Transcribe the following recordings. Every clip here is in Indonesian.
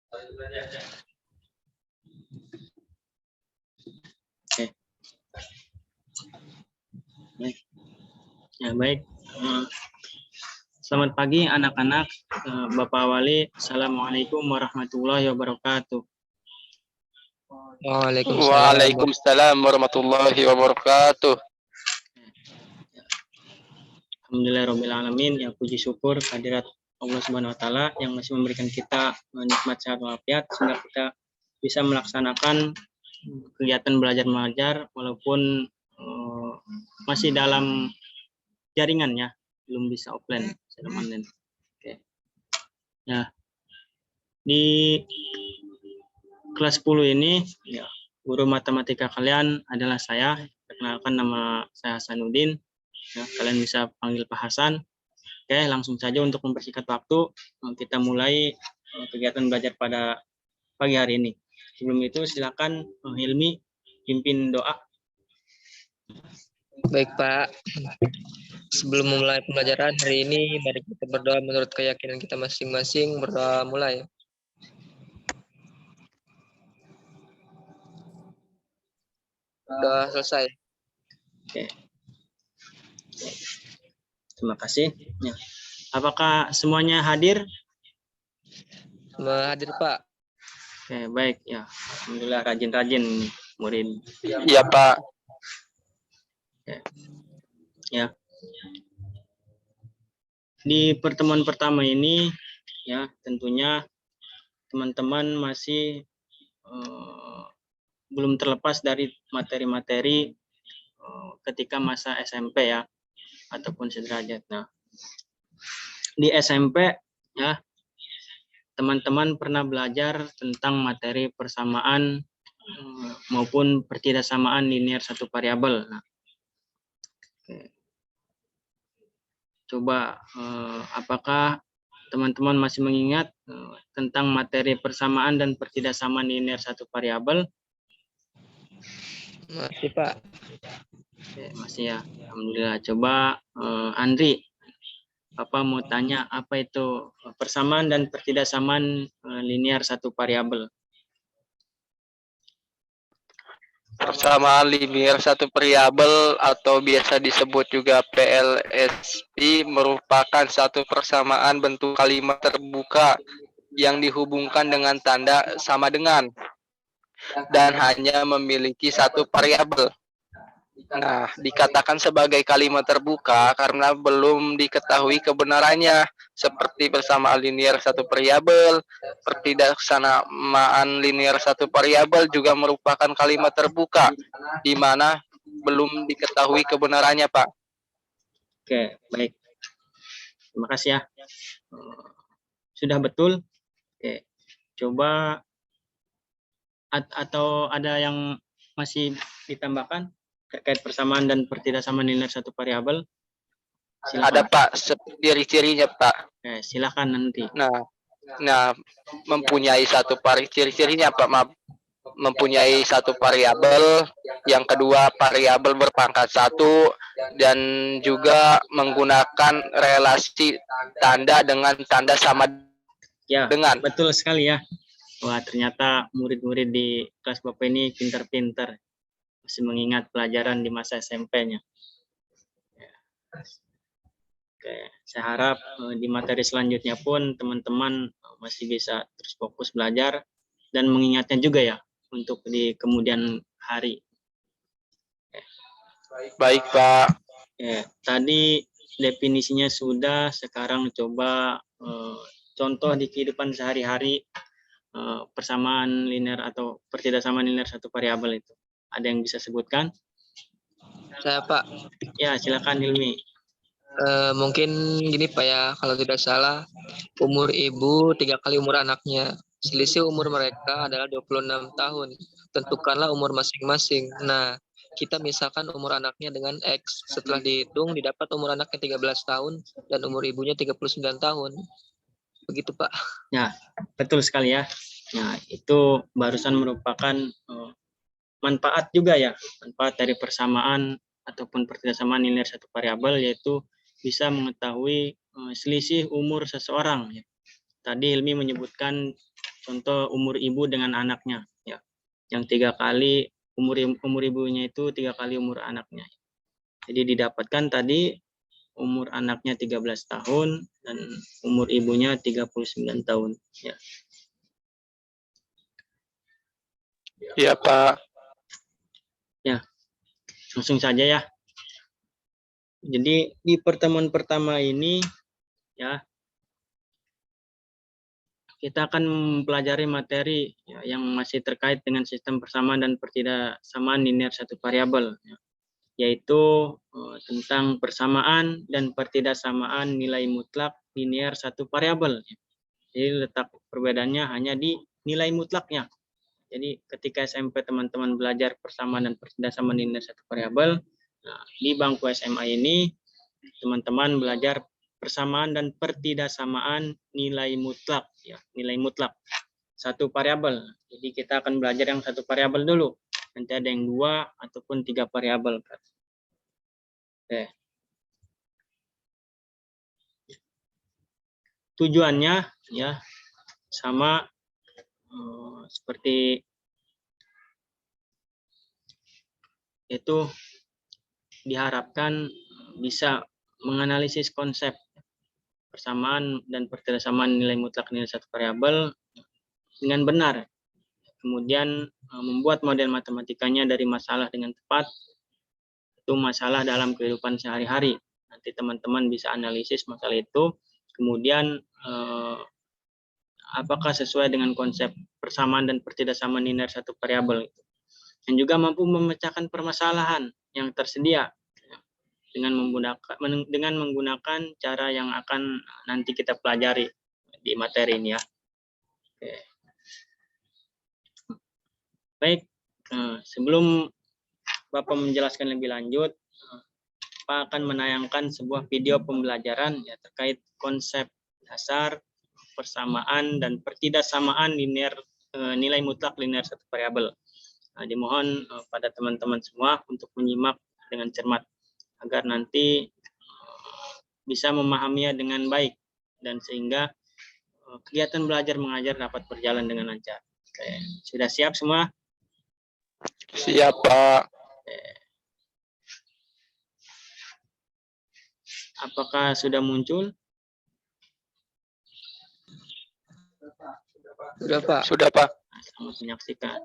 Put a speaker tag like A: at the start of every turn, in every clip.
A: Oke. Baik. Ya, baik. Selamat pagi anak-anak. Bapak Wali, Assalamualaikum warahmatullahi wabarakatuh.
B: Waalaikumsalam warahmatullahi wabarakatuh.
A: Alhamdulillahirabbil alamin, ya puji syukur kehadirat Allah Subhanahu wa taala yang masih memberikan kita nikmat sehat walafiat sehingga kita bisa melaksanakan kegiatan belajar mengajar walaupun masih dalam jaringan ya, belum bisa offline, online. Oke. Nah, di kelas 10 ini ya, guru matematika kalian adalah saya. Perkenalkan, nama saya Hasanuddin. Ya, kalian bisa panggil Pak Hasan. Oke, langsung saja untuk mempersingkat waktu, kita mulai kegiatan belajar pada pagi hari ini. Sebelum itu silakan Hilmi pimpin doa.
C: Baik Pak, sebelum memulai pembelajaran hari ini, mari kita berdoa menurut keyakinan kita masing-masing. Berdoa mulai. Doa selesai.
A: Oke. Terima kasih. Ya. Apakah semuanya hadir?
C: Semua hadir Pak.
A: Oke, baik ya. Alhamdulillah rajin-rajin murid.
B: Iya Pak.
A: Ya. Di pertemuan pertama ini ya tentunya teman-teman masih belum terlepas dari materi-materi ketika masa SMP ya ataupun sederajat. Nah, di SMP ya teman-teman pernah belajar tentang materi persamaan maupun pertidaksamaan linear satu variabel. Nah, oke. Coba apakah teman-teman masih mengingat tentang materi persamaan dan pertidaksamaan linear satu variabel?
C: Masih Pak.
A: Oke, masih ya. Alhamdulillah. Coba Andri, Bapak mau tanya apa itu persamaan dan pertidaksamaan linear satu variabel?
B: Persamaan linear satu variabel atau biasa disebut juga PLSP merupakan satu persamaan bentuk kalimat terbuka yang dihubungkan dengan tanda sama dengan dan hanya memiliki satu variabel. Nah, dikatakan sebagai kalimat terbuka karena belum diketahui kebenarannya, seperti persamaan linear satu variabel, pertidaksamaan linear satu variabel juga merupakan kalimat terbuka, di mana belum diketahui kebenarannya, Pak.
A: Oke, baik. Terima kasih ya. Sudah betul? Oke, coba atau ada yang masih ditambahkan terkait persamaan dan pertidaksamaan linear satu variabel? Silakan.
B: Ada Pak, ciri-cirinya Pak.
A: Oke, silakan nanti.
B: Nah, mempunyai satu ciri-cirinya Pak, mempunyai satu variabel, yang kedua variabel berpangkat 1, dan juga menggunakan relasi tanda dengan tanda sama
A: ya,
B: dengan.
A: Betul sekali ya. Wah, ternyata murid-murid di kelas Bapak ini pintar-pintar. Masih mengingat pelajaran di masa SMP-nya. Oke, saya harap di materi selanjutnya pun teman-teman masih bisa terus fokus belajar dan mengingatnya juga ya untuk di kemudian hari.
B: Baik Pak.
A: Tadi definisinya sudah, sekarang coba contoh di kehidupan sehari-hari persamaan linear atau pertidaksamaan linear satu variabel itu. Ada yang bisa sebutkan?
C: Saya Pak.
A: Ya, silakan Hilmi.
C: Mungkin gini Pak ya, kalau tidak salah umur ibu 3 kali umur anaknya. Selisih umur mereka adalah 26 tahun. Tentukanlah umur masing-masing. Nah, kita misalkan umur anaknya dengan X. Setelah dihitung, didapat umur anaknya 13 tahun dan umur ibunya 39 tahun. Begitu Pak.
A: Ya, betul sekali ya. Nah, itu barusan merupakan manfaat juga ya. Manfaat dari persamaan ataupun pertidaksamaan linear satu variabel, yaitu bisa mengetahui selisih umur seseorang. Ya. Tadi Hilmi menyebutkan contoh umur ibu dengan anaknya, ya, yang 3 kali umur ibunya itu 3 kali umur anaknya. Jadi didapatkan tadi umur anaknya 13 tahun dan umur ibunya 39 tahun. Ya.
B: Iya, Pak.
A: Ya, langsung saja ya. Jadi di pertemuan pertama ini ya kita akan mempelajari materi ya, yang masih terkait dengan sistem persamaan dan pertidaksamaan linear satu variabel, ya, yaitu tentang persamaan dan pertidaksamaan nilai mutlak linear satu variabel. Jadi letak perbedaannya hanya di nilai mutlaknya. Jadi ketika SMP teman-teman belajar persamaan dan pertidaksamaan linear satu variabel, nah, di bangku SMA ini teman-teman belajar persamaan dan pertidaksamaan nilai mutlak, ya, nilai mutlak satu variabel. Jadi kita akan belajar yang satu variabel dulu. Nanti ada yang 2 ataupun 3 variabel. Oke. Tujuannya ya sama seperti itu, diharapkan bisa menganalisis konsep persamaan dan pertidaksamaan nilai mutlak nilai satu variabel dengan benar. Kemudian membuat model matematikanya dari masalah dengan tepat, itu masalah dalam kehidupan sehari-hari. Nanti teman-teman bisa analisis masalah itu, kemudian apakah sesuai dengan konsep persamaan dan pertidaksamaan linear satu variabel. Dan juga mampu memecahkan permasalahan yang tersedia dengan menggunakan cara yang akan nanti kita pelajari di materi ini ya. Oke. Baik, sebelum Bapak menjelaskan lebih lanjut, Pak akan menayangkan sebuah video pembelajaran ya, terkait konsep dasar persamaan dan pertidaksamaan linear nilai mutlak linear satu variabel. Nah, dimohon pada teman-teman semua untuk menyimak dengan cermat agar nanti bisa memahaminya dengan baik dan sehingga kegiatan belajar mengajar dapat berjalan dengan lancar. Oke, sudah siap semua?
B: Siap, Pak.
A: Apakah sudah muncul?
C: Sudah, Pak.
B: Sudah, Pak.
A: Nah, selamat menyaksikan.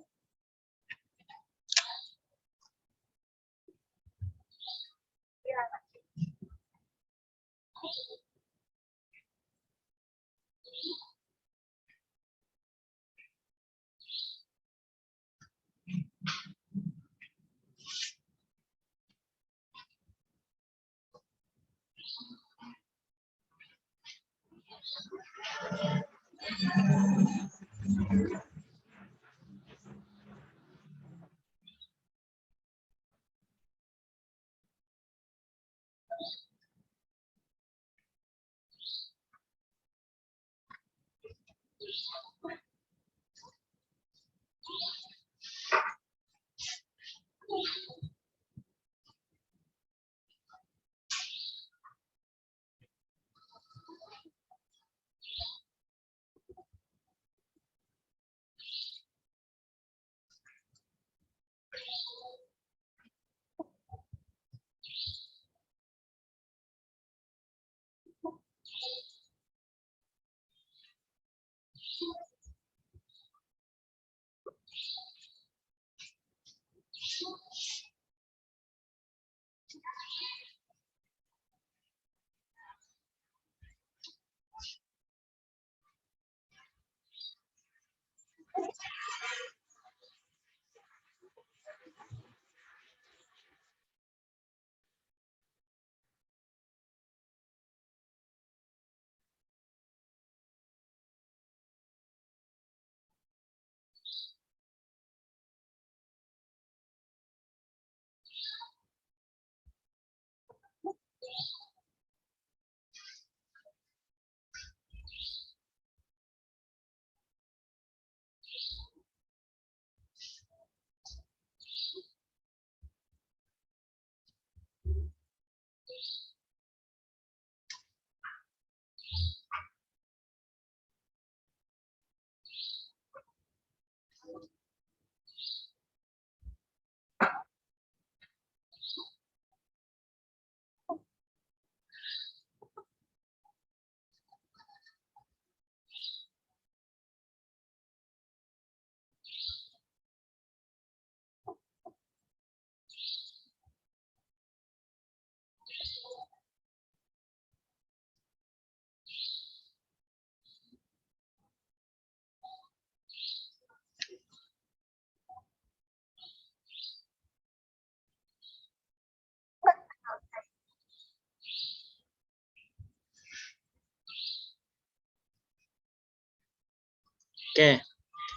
A: Oke,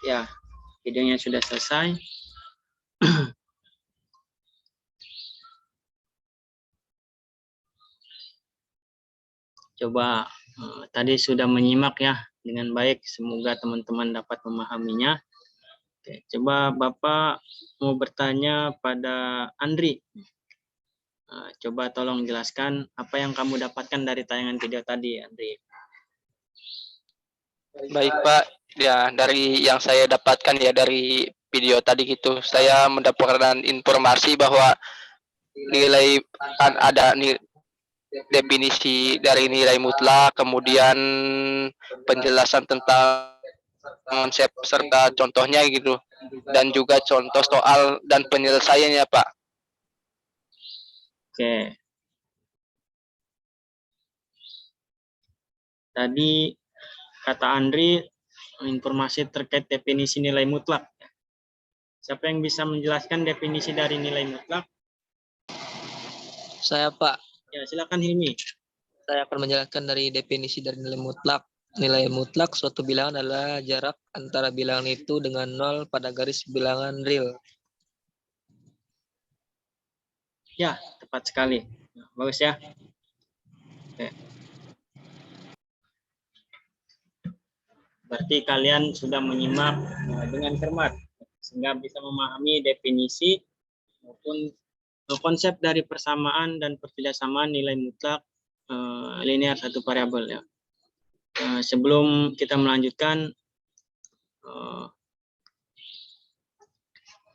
A: ya, videonya sudah selesai. Coba tadi sudah menyimak ya dengan baik. Semoga teman-teman dapat memahaminya. Oke, coba Bapak mau bertanya pada Andri. Coba tolong jelaskan apa yang kamu dapatkan dari tayangan video tadi, Andri.
B: Baik Pak, ya dari yang saya dapatkan ya dari video tadi gitu, saya mendapatkan informasi bahwa nilai ada definisi dari nilai mutlak, kemudian penjelasan tentang konsep serta contohnya gitu, dan juga contoh soal dan penyelesaiannya Pak.
A: Oke. Tadi kata Andri informasi terkait definisi nilai mutlak. Siapa yang bisa menjelaskan definisi dari nilai mutlak?
C: Saya, Pak.
A: Ya, silakan Hilmi.
C: Saya akan menjelaskan dari definisi dari nilai mutlak. Nilai mutlak suatu bilangan adalah jarak antara bilangan itu dengan nol pada garis bilangan real.
A: Ya, tepat sekali. Bagus ya. Oke. Berarti kalian sudah menyimak dengan cermat, sehingga bisa memahami definisi maupun konsep dari persamaan dan pertidaksamaan nilai mutlak linear satu variabel ya. Sebelum kita melanjutkan,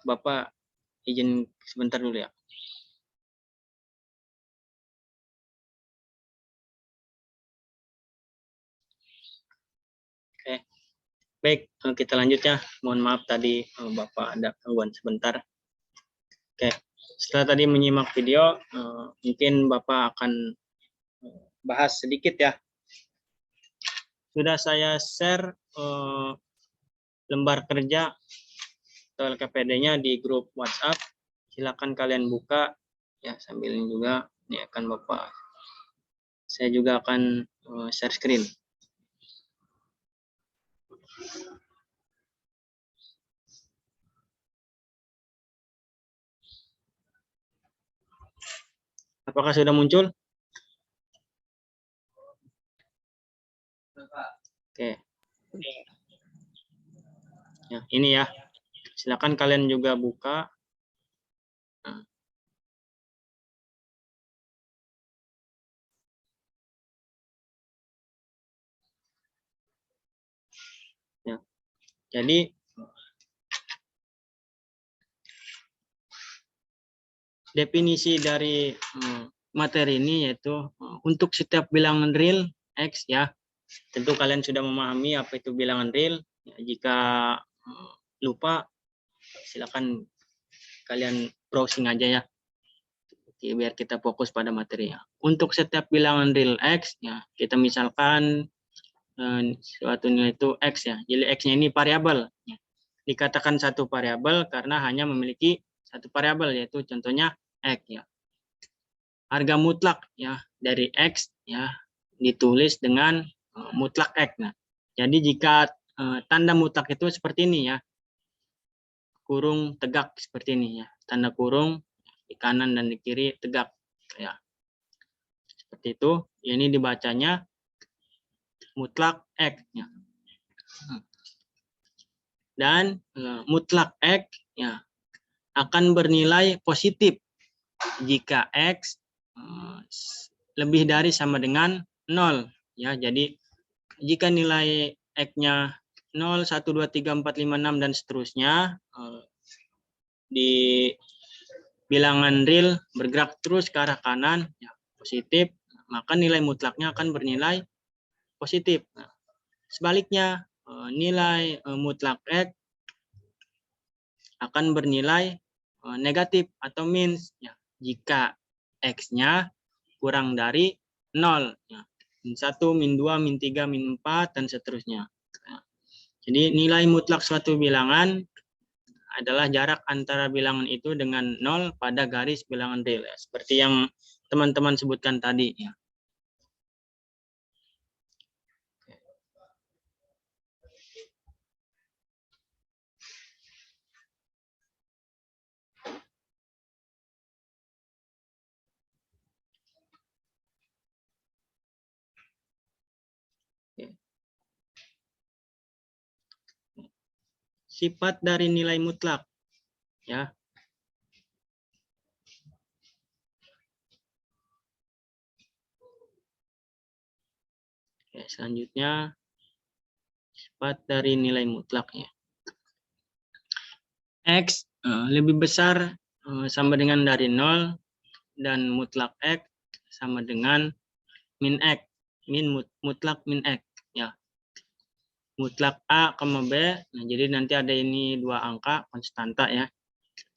A: Bapak izin sebentar dulu ya. Oke, baik, kita lanjut ya. Mohon maaf tadi Bapak ada gangguan sebentar. Oke, setelah tadi menyimak video, mungkin Bapak akan bahas sedikit ya. Sudah saya share lembar kerja atau LKPD-nya di grup WhatsApp. Silakan kalian buka ya, sambil ini juga ini akan Bapak. Saya juga akan share screen. Apakah sudah muncul? Oke. Ya, ini ya. Silakan kalian juga buka. Nah. Ya. Jadi definisi dari materi ini yaitu untuk setiap bilangan real X ya. Tentu kalian sudah memahami apa itu bilangan real. Ya, jika lupa silakan kalian browsing aja ya. Jadi, biar kita fokus pada materinya. Untuk setiap bilangan real X ya, kita misalkan suatu nilai itu X ya. Jadi X-nya ini variabel ya. Dikatakan satu variabel karena hanya memiliki satu variabel yaitu contohnya X ya. Harga mutlak ya dari X ya ditulis dengan mutlak X. Nah, jadi jika tanda mutlak itu seperti ini ya. Kurung tegak seperti ini ya. Tanda kurung di kanan dan di kiri tegak ya. Seperti itu. Ini dibacanya mutlak X ya. Dan mutlak X ya akan bernilai positif jika X lebih dari sama dengan 0 ya. Jadi jika nilai X-nya 0, 1, 2, 3, 4, 5, 6 dan seterusnya di bilangan real bergerak terus ke arah kanan ya, positif, maka nilai mutlaknya akan bernilai positif. Nah, sebaliknya nilai mutlak X akan bernilai negatif atau minus ya, jika X-nya kurang dari 0 ya. Min 1, min 2, min 3, min 4 dan seterusnya. Nah, jadi nilai mutlak suatu bilangan adalah jarak antara bilangan itu dengan 0 pada garis bilangan real ya. Seperti yang teman-teman sebutkan tadi ya. sifat dari nilai mutlak. Ya. Oke, selanjutnya sifat dari nilai mutlaknya. X lebih besar sama dengan dari 0 dan mutlak X sama dengan min X. Mutlak min X. Ya. Mutlak A, B. Nah, jadi nanti ada ini dua angka konstanta ya.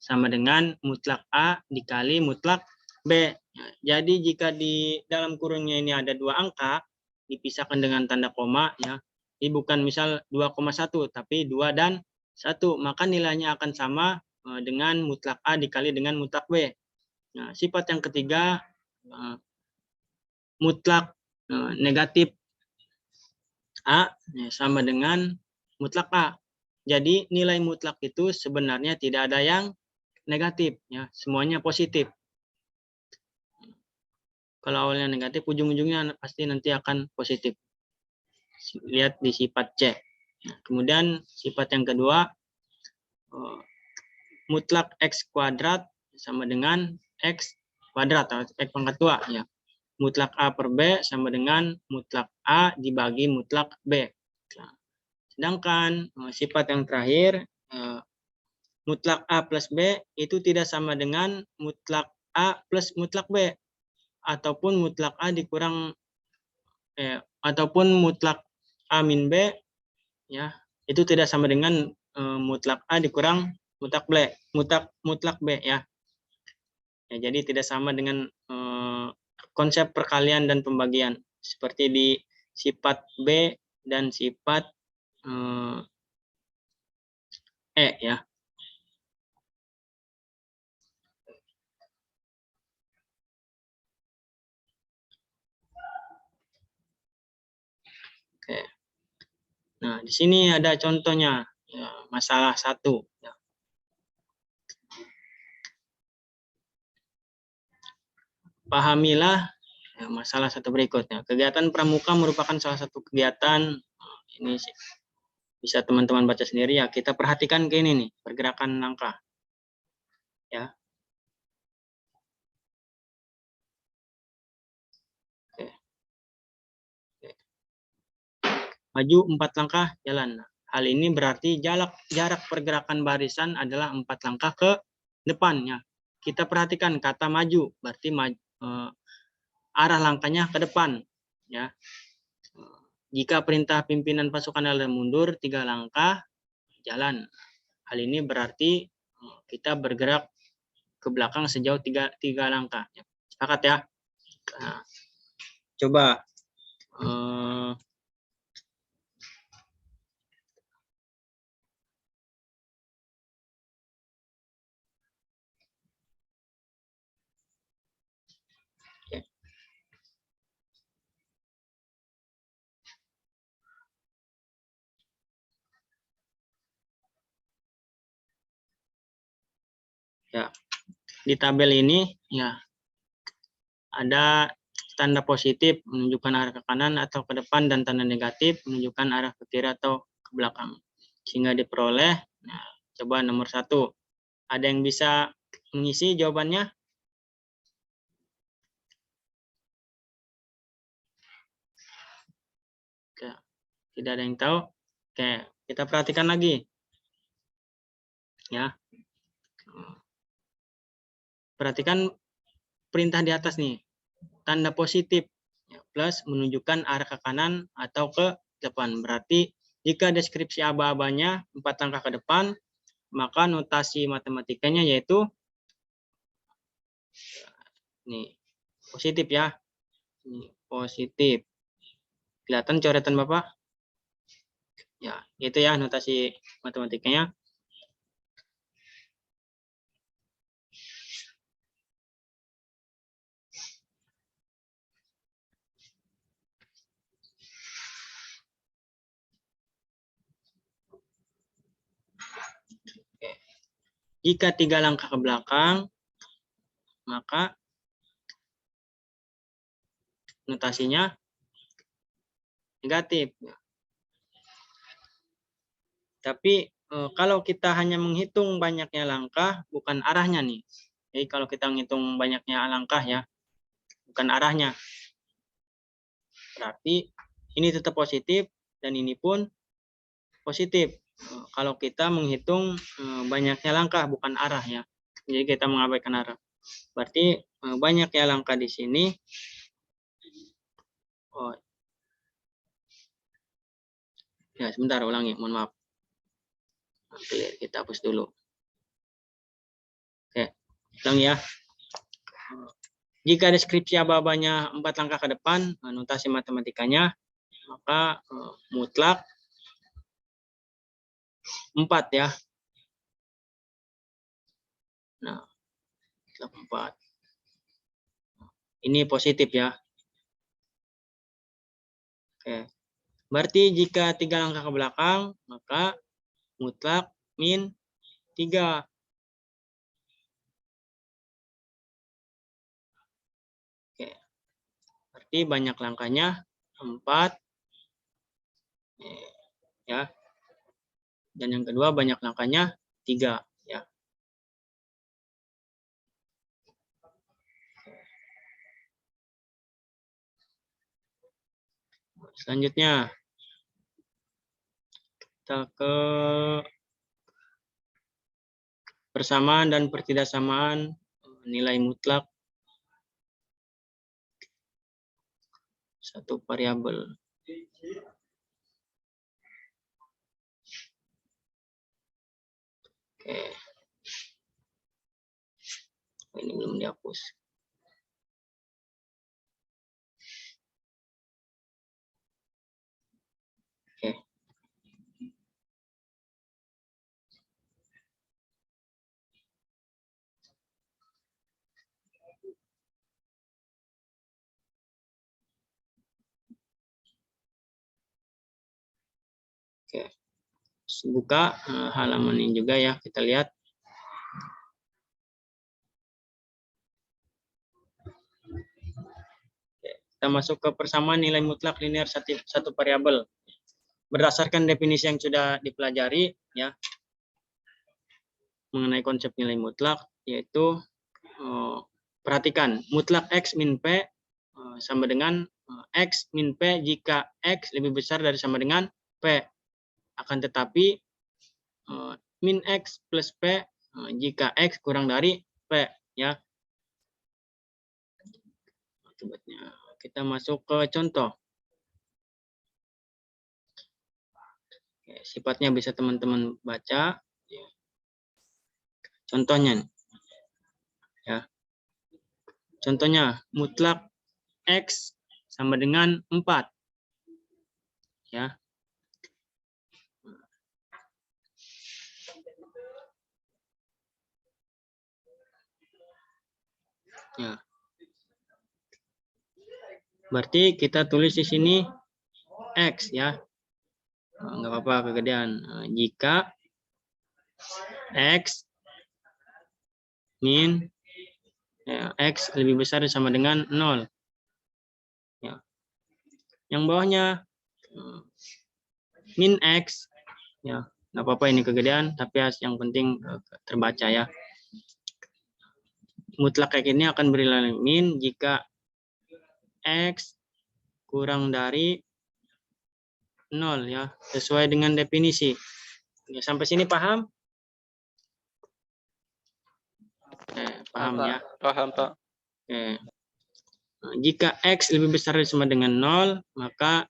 A: Sama dengan mutlak A dikali mutlak B. Nah, jadi jika di dalam kurungnya ini ada dua angka, dipisahkan dengan tanda koma ya. Ini bukan misal 2,1 tapi 2 dan 1, maka nilainya akan sama dengan mutlak A dikali dengan mutlak B. Nah, sifat yang ketiga mutlak negatif A sama dengan mutlak A. Jadi nilai mutlak itu sebenarnya tidak ada yang negatif ya, semuanya positif. Kalau awalnya negatif, ujung-ujungnya pasti nanti akan positif. Lihat di sifat C. Nah, kemudian sifat yang kedua, mutlak X kuadrat sama dengan X kuadrat atau X pangkat 2 ya. Mutlak A per B sama dengan mutlak A dibagi mutlak B. Nah, sedangkan sifat yang terakhir, mutlak A plus B itu tidak sama dengan mutlak A plus mutlak B. Ataupun mutlak A dikurang ataupun mutlak A min B ya, itu tidak sama dengan mutlak A dikurang mutlak B ya. Ya, jadi tidak sama dengan konsep perkalian dan pembagian seperti di sifat B dan sifat E ya. Oke. Nah, di sini ada contohnya ya, masalah 1 ya. Pahamilah ya, masalah 1 berikutnya. Kegiatan pramuka merupakan salah satu kegiatan ini bisa teman-teman baca sendiri ya. Kita perhatikan ke ini nih, pergerakan langkah. Ya. Oke. Oke. Maju 4 langkah, jalan. Hal ini berarti jarak pergerakan barisan adalah 4 langkah ke depannya. Kita perhatikan kata maju, berarti arah langkahnya ke depan. Ya. Jika perintah pimpinan pasukan adalah mundur 3 langkah, jalan. Hal ini berarti kita bergerak ke belakang sejauh 3 langkah. Sepakat ya? Nah, coba ya, di tabel ini ya ada tanda positif menunjukkan arah ke kanan atau ke depan dan tanda negatif menunjukkan arah ke kiri atau ke belakang. Sehingga diperoleh, nah, coba nomor 1. Ada yang bisa mengisi jawabannya? Oke. Tidak ada yang tahu? Oke, kita perhatikan lagi. Ya. Perhatikan perintah di atas nih. Tanda positif ya, plus menunjukkan arah ke kanan atau ke depan. Berarti jika deskripsi aba-abanya 4 langkah ke depan, maka notasi matematikanya yaitu nih positif ya. Ini positif. Kelihatan coretan Bapak? Ya, itu ya notasi matematikanya. Oke. Jika 3 langkah ke belakang, maka notasinya negatif. Tapi kalau kita hanya menghitung banyaknya langkah, bukan arahnya nih. Jadi kalau kita menghitung banyaknya langkah ya, bukan arahnya. Berarti ini tetap positif dan ini pun positif. Kalau kita menghitung banyaknya langkah, bukan arah ya. Jadi kita mengabaikan arah. Berarti banyaknya langkah di sini. Oh, ya sebentar ulangi, mohon maaf. Oke, kita hapus dulu. Oke, ulangi ya. Jika deskripsi aba-abanya 4 langkah ke depan, notasi matematikanya, maka mutlak 4 ya. Nah, mutlak 4. Ini positif ya. Oke. Berarti jika 3 langkah ke belakang, maka mutlak min 3. Oke. Berarti banyak langkahnya 4. Ya. Dan yang kedua banyak langkahnya 3 ya. Selanjutnya kita ke persamaan dan pertidaksamaan nilai mutlak satu variabel. Oke. Ini belum dihapus. Oke. Oke. Buka halaman ini juga ya, kita lihat. Kita masuk ke persamaan nilai mutlak linear satu variabel. Berdasarkan definisi yang sudah dipelajari ya mengenai konsep nilai mutlak, yaitu perhatikan mutlak x min p sama dengan x min p jika x lebih besar dari sama dengan p. Akan tetapi min x plus p jika x kurang dari p ya. Akibatnya kita masuk ke contoh. Oke, sifatnya bisa teman-teman baca. Contohnya, ya. Contohnya mutlak x sama dengan 4, ya. Ya. Berarti kita tulis di sini x ya. Nggak apa-apa kegedean. Jika x min ya, x lebih besar sama dengan 0. Ya. Yang bawahnya min x ya, nggak apa-apa ini kegedean, tapi yang penting terbaca ya. Mutlak x ini akan bernilai min jika x kurang dari 0 ya, sesuai dengan definisi. Ya, sampai sini paham? Paham ya?
B: Paham, Pak.
A: Oke. Jika x lebih besar dari sama dengan 0, maka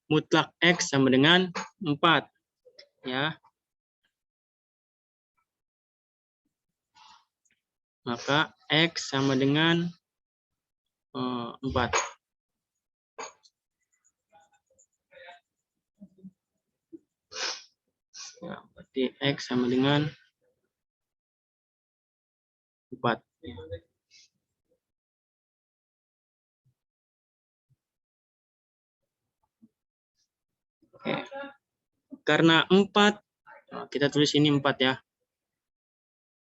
A: mutlak x sama dengan 4 ya. Maka x sama dengan 4. Ya, berarti x sama dengan 4. Oke. Karena 4, kita tulis ini 4 ya.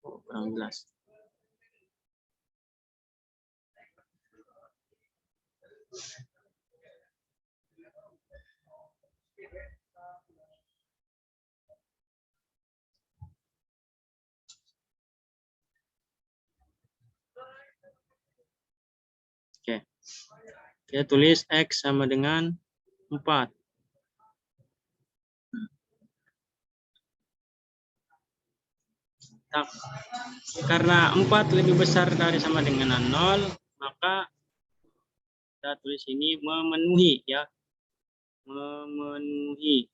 A: Oh, kurang jelas. Kita tulis X sama dengan 4. Nah, karena 4 lebih besar dari sama dengan 0, maka kita tulis ini memenuhi ya. Memenuhi.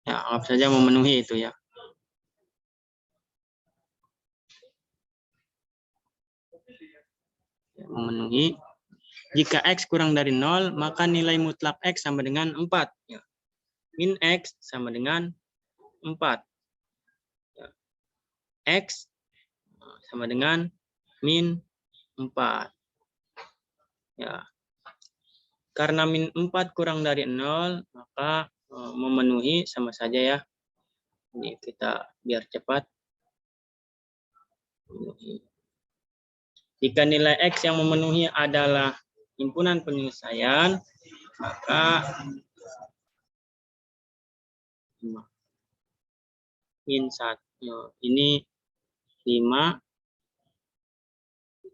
A: Ya, anggap saja memenuhi itu ya. Memenuhi. Jika X kurang dari 0, maka nilai mutlak X sama dengan 4. Ya. Min X sama dengan 4. Ya. X sama dengan min 4. Ya. Karena min 4 kurang dari 0, maka memenuhi sama saja ya. Ini kita biar cepat. Jika nilai X yang memenuhi adalah himpunan penyelesaian, maka min 1 ini 5,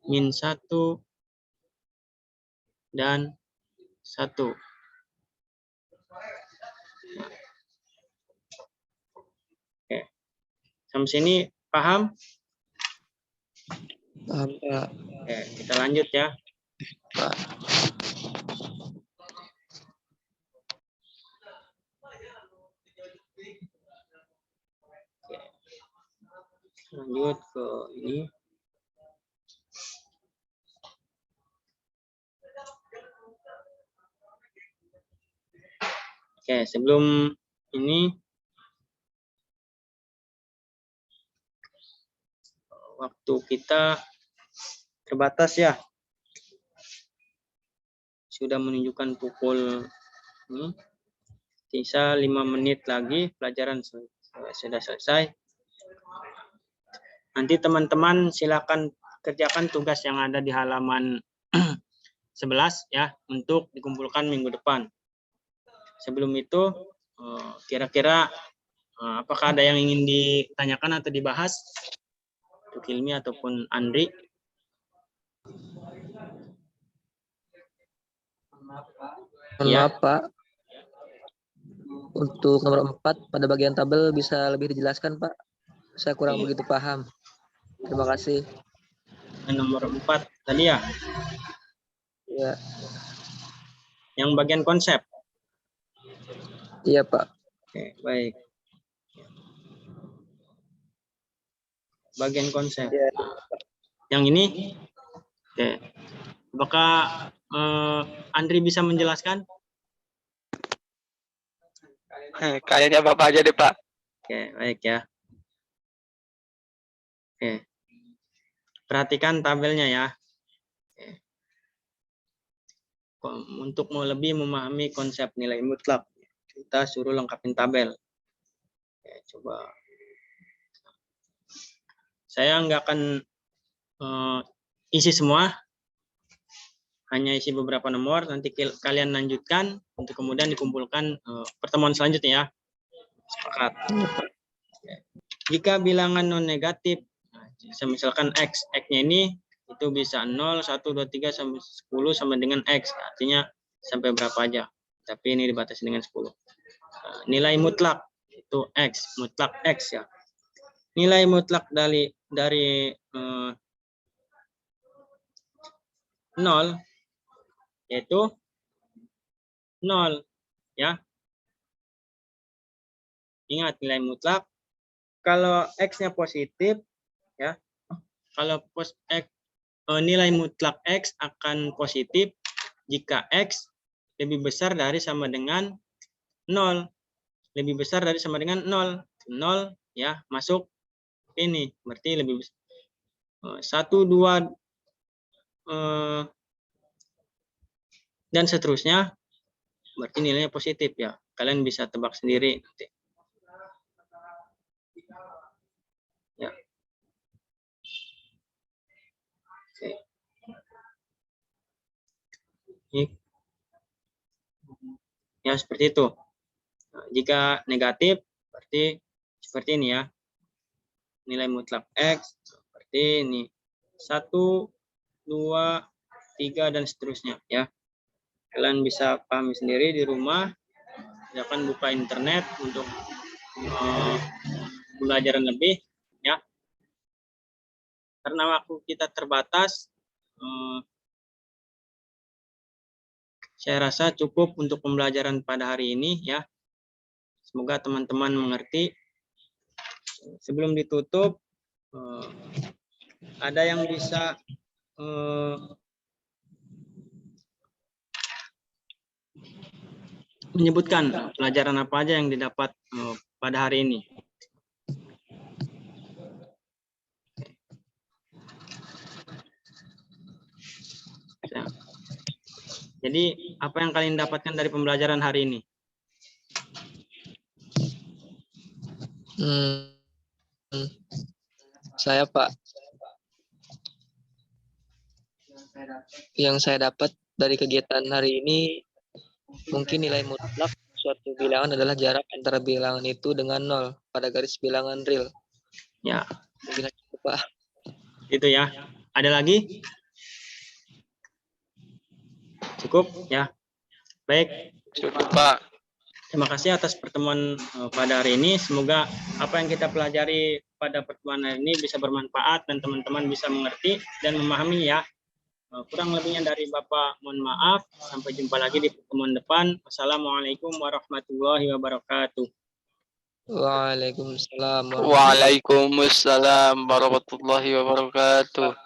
A: min 1 dan 1. Oke. Sampai sini paham?
C: Paham, Pak.
A: Oke, kita lanjut ya.
C: Pak.
A: Lanjut ke ini. Oke, sebelum ini waktu kita terbatas ya. Sudah menunjukkan pukul ini. Sisa 5 menit lagi pelajaran sudah selesai. Nanti teman-teman silakan kerjakan tugas yang ada di halaman 11 ya untuk dikumpulkan minggu depan. Sebelum itu kira-kira apakah ada yang ingin ditanyakan atau dibahas untuk Hilmi ataupun Andri?
C: Mohon
A: Ya.
C: maaf, Pak. Untuk nomor 4 pada bagian tabel bisa lebih dijelaskan, Pak. Saya kurang begitu paham. Terima kasih.
A: Nomor 4 tadi ya.
C: Ya.
A: Yang bagian konsep.
C: Iya, Pak.
A: Oke, baik. Bagian konsep.
C: Ya.
A: Yang ini? Oke. Apakah Andri bisa menjelaskan?
B: Kayaknya Bapak aja deh, Pak.
A: Oke, baik ya. Oke. Perhatikan tabelnya ya. Oke. Untuk mau lebih memahami konsep nilai mutlak, kita suruh lengkapin tabel. Oke, coba. Saya nggak akan isi semua, hanya isi beberapa nomor. Nanti kalian lanjutkan untuk kemudian dikumpulkan pertemuan selanjutnya ya. Sepakat. Jika bilangan non negatif, misalkan x-nya ini itu bisa 0, 1, 2, 3 sampai 10 sama dengan x, artinya sampai berapa aja. Tapi ini dibatasi dengan 10. Nilai mutlak itu x, mutlak x ya. Nilai mutlak dari 0 yaitu 0 ya. Ingat nilai mutlak kalau x-nya positif ya. Kalau nilai mutlak x akan positif jika x lebih besar dari sama dengan 0. Lebih besar dari sama dengan 0. 0 ya, masuk ini. Berarti lebih besar. 1, 2 dan seterusnya. Berarti nilainya positif ya. Kalian bisa tebak sendiri nanti. Ya. Oke. Ya, seperti itu. Nah, jika negatif, berarti seperti ini ya. nilai mutlak X seperti ini. 1, 2, 3 dan seterusnya ya. Kalian bisa pahami sendiri di rumah. Silakan buka internet untuk belajar lebih ya. Karena waktu kita terbatas, saya rasa cukup untuk pembelajaran pada hari ini ya. Semoga teman-teman mengerti. Sebelum ditutup, ada yang bisa menyebutkan pelajaran apa aja yang didapat pada hari ini? Jadi, apa yang kalian dapatkan dari pembelajaran hari ini?
C: Saya, Pak, yang saya dapat dari kegiatan hari ini, mungkin nilai mutlak suatu bilangan adalah jarak antara bilangan itu dengan 0 pada garis bilangan real.
A: Ya,
C: Mungkin itu, Pak.
A: itu ya. Ada lagi? Cukup ya. Baik.
B: Cukup, Pak.
A: Terima kasih atas pertemuan pada hari ini. Semoga apa yang kita pelajari pada pertemuan hari ini bisa bermanfaat dan teman-teman bisa mengerti dan memahami ya. Kurang lebihnya dari Bapak mohon maaf. Sampai jumpa lagi di pertemuan depan. Wassalamualaikum warahmatullahi wabarakatuh.
C: Waalaikumsalam.
B: Waalaikumsalam warahmatullahi wabarakatuh.